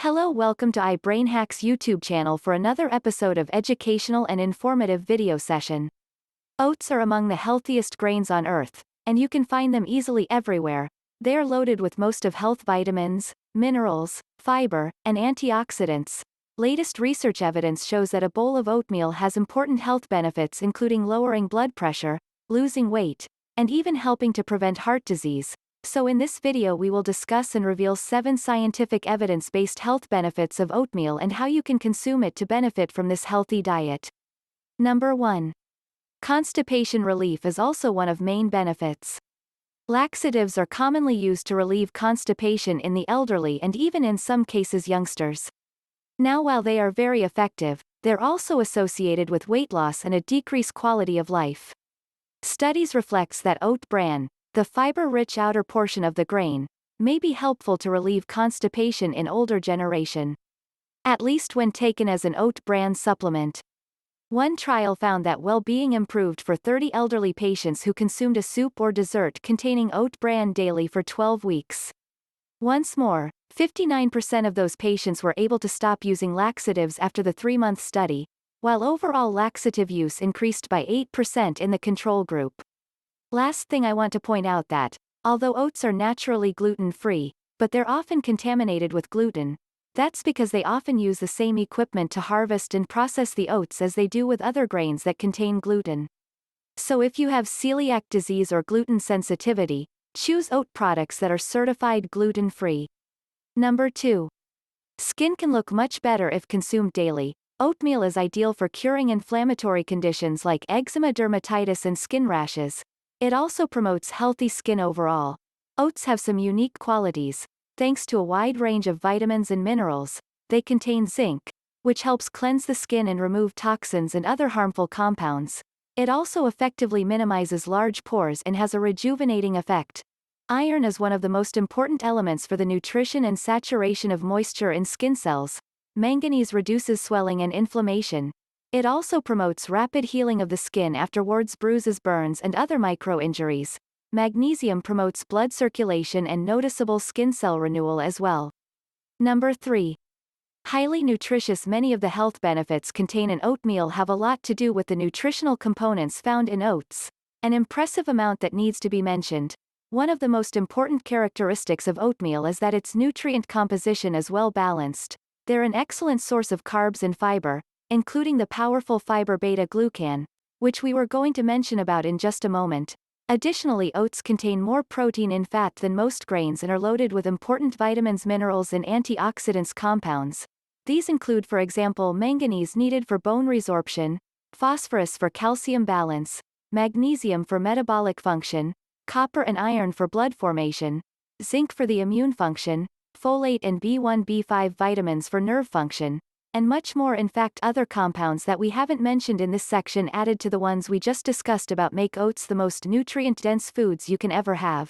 Hello, welcome to oat-iBrainhacks YouTube channel for another episode of educational and informative video session. Oats are among the healthiest grains on earth, and you can find them easily everywhere. They are loaded with most of health vitamins, minerals, fiber, and antioxidants. Latest research evidence shows that a bowl of oatmeal has important health benefits including lowering blood pressure, losing weight, and even helping to prevent heart disease. So in this video we will discuss and reveal 7 scientific evidence-based health benefits of oatmeal and how you can consume it to benefit from this healthy diet. Number 1. Constipation relief is also one of main benefits. Laxatives are commonly used to relieve constipation in the elderly and even in some cases youngsters. Now while they are very effective, they're also associated with weight loss and a decreased quality of life. Studies reflects that oat bran, the fiber-rich outer portion of the grain, may be helpful to relieve constipation in older generation. At least when taken as an oat bran supplement. One trial found that well-being improved for 30 elderly patients who consumed a soup or dessert containing oat bran daily for 12 weeks. Once more, 59% of those patients were able to stop using laxatives after the 3-month study, while overall laxative use increased by 8% in the control group. Last thing I want to point out that, although oats are naturally gluten-free, but they're often contaminated with gluten. That's because they often use the same equipment to harvest and process the oats as they do with other grains that contain gluten. So if you have celiac disease or gluten sensitivity, choose oat products that are certified gluten-free. Number 2. Skin can look much better if consumed daily. Oatmeal is ideal for curing inflammatory conditions like eczema, dermatitis, and skin rashes. It also promotes healthy skin overall. Oats have some unique qualities. Thanks to a wide range of vitamins and minerals, they contain zinc, which helps cleanse the skin and remove toxins and other harmful compounds. It also effectively minimizes large pores and has a rejuvenating effect. Iron is one of the most important elements for the nutrition and saturation of moisture in skin cells. Manganese reduces swelling and inflammation. It also promotes rapid healing of the skin afterwards bruises, burns, and other micro-injuries. Magnesium promotes blood circulation and noticeable skin cell renewal as well. Number 3. Highly nutritious. Many of the health benefits contained in oatmeal have a lot to do with the nutritional components found in oats. An impressive amount that needs to be mentioned. One of the most important characteristics of oatmeal is that its nutrient composition is well balanced. They're an excellent source of carbs and fiber, including the powerful fiber Beta-Glucan, which we were going to mention about in just a moment. Additionally, oats contain more protein in fat than most grains and are loaded with important vitamins, minerals, and antioxidants compounds. These include, for example, manganese needed for bone resorption, phosphorus for calcium balance, magnesium for metabolic function, copper and iron for blood formation, zinc for the immune function, folate and B1-B5 vitamins for nerve function, and much more. In fact, other compounds that we haven't mentioned in this section added to the ones we just discussed about make oats the most nutrient-dense foods you can ever have.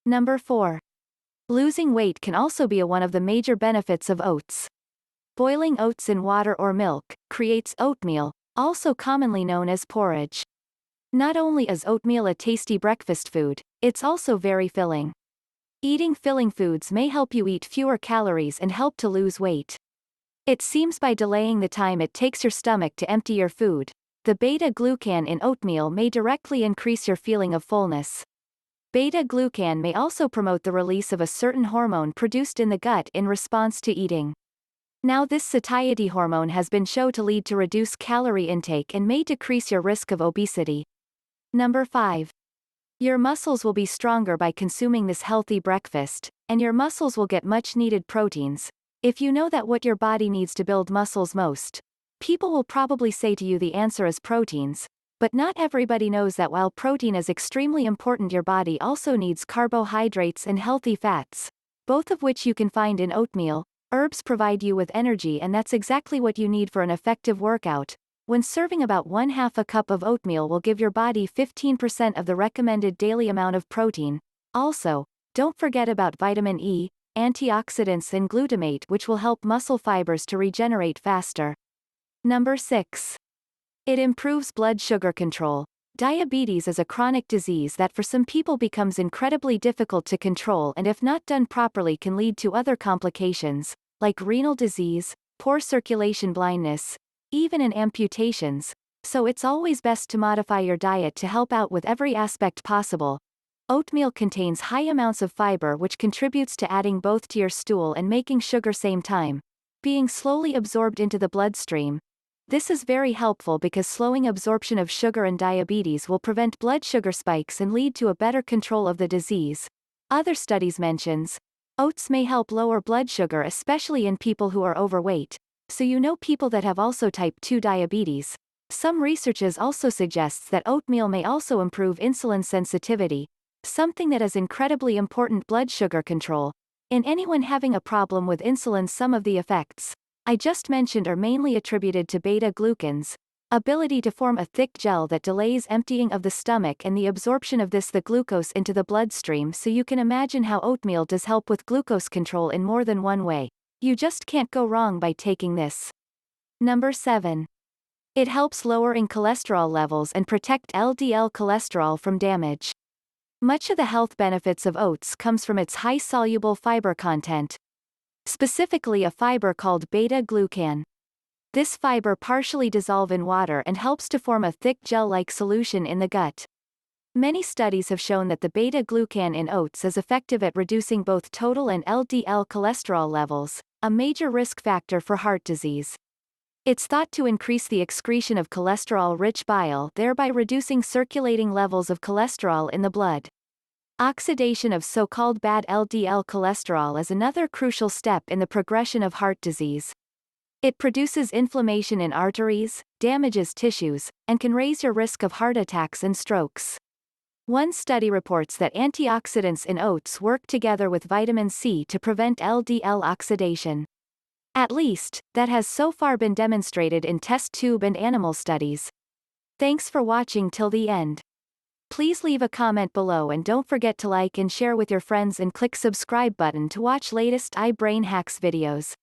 Number 4. Losing weight can also be one of the major benefits of oats. Boiling oats in water or milk creates oatmeal, also commonly known as porridge. Not only is oatmeal a tasty breakfast food, it's also very filling. Eating filling foods may help you eat fewer calories and help to lose weight. It seems by delaying the time it takes your stomach to empty your food, the beta-glucan in oatmeal may directly increase your feeling of fullness. Beta-glucan may also promote the release of a certain hormone produced in the gut in response to eating. Now this satiety hormone has been shown to lead to reduced calorie intake and may decrease your risk of obesity. Number 5. Your muscles will be stronger by consuming this healthy breakfast, and your muscles will get much needed proteins. If you know that what your body needs to build muscles most, people will probably say to you the answer is proteins, but not everybody knows that while protein is extremely important, your body also needs carbohydrates and healthy fats, both of which you can find in oatmeal. Herbs provide you with energy, and that's exactly what you need for an effective workout. When serving about 1/2 cup of oatmeal will give your body 15% of the recommended daily amount of protein. Also, don't forget about vitamin E, antioxidants, and glutamate, which will help muscle fibers to regenerate faster. Number 6. It improves blood sugar control. Diabetes is a chronic disease that for some people becomes incredibly difficult to control and if not done properly can lead to other complications, like renal disease, poor circulation blindness, even in amputations, so it's always best to modify your diet to help out with every aspect possible. Oatmeal contains high amounts of fiber which contributes to adding both to your stool and making sugar same time, being slowly absorbed into the bloodstream. This is very helpful because slowing absorption of sugar and diabetes will prevent blood sugar spikes and lead to a better control of the disease. Other studies mentions, oats may help lower blood sugar especially in people who are overweight, so you know people that have also type 2 diabetes. Some researches also suggests that oatmeal may also improve insulin sensitivity, something that is incredibly important blood sugar control. In anyone having a problem with insulin, some of the effects I just mentioned are mainly attributed to beta-glucans, ability to form a thick gel that delays emptying of the stomach and the absorption of the glucose into the bloodstream, so you can imagine how oatmeal does help with glucose control in more than one way. You just can't go wrong by taking this. Number 7. It helps lowering cholesterol levels and protect LDL cholesterol from damage. Much of the health benefits of oats comes from its high soluble fiber content, specifically a fiber called beta-glucan. This fiber partially dissolves in water and helps to form a thick gel-like solution in the gut. Many studies have shown that the beta-glucan in oats is effective at reducing both total and LDL cholesterol levels, a major risk factor for heart disease. It's thought to increase the excretion of cholesterol-rich bile, thereby reducing circulating levels of cholesterol in the blood. Oxidation of so-called bad LDL cholesterol is another crucial step in the progression of heart disease. It produces inflammation in arteries, damages tissues, and can raise your risk of heart attacks and strokes. One study reports that antioxidants in oats work together with vitamin C to prevent LDL oxidation. At least, that has so far been demonstrated in test tube and animal studies. Thanks for watching till the end. Please leave a comment below and don't forget to like and share with your friends and click subscribe button to watch latest oatmeal brain hacks videos.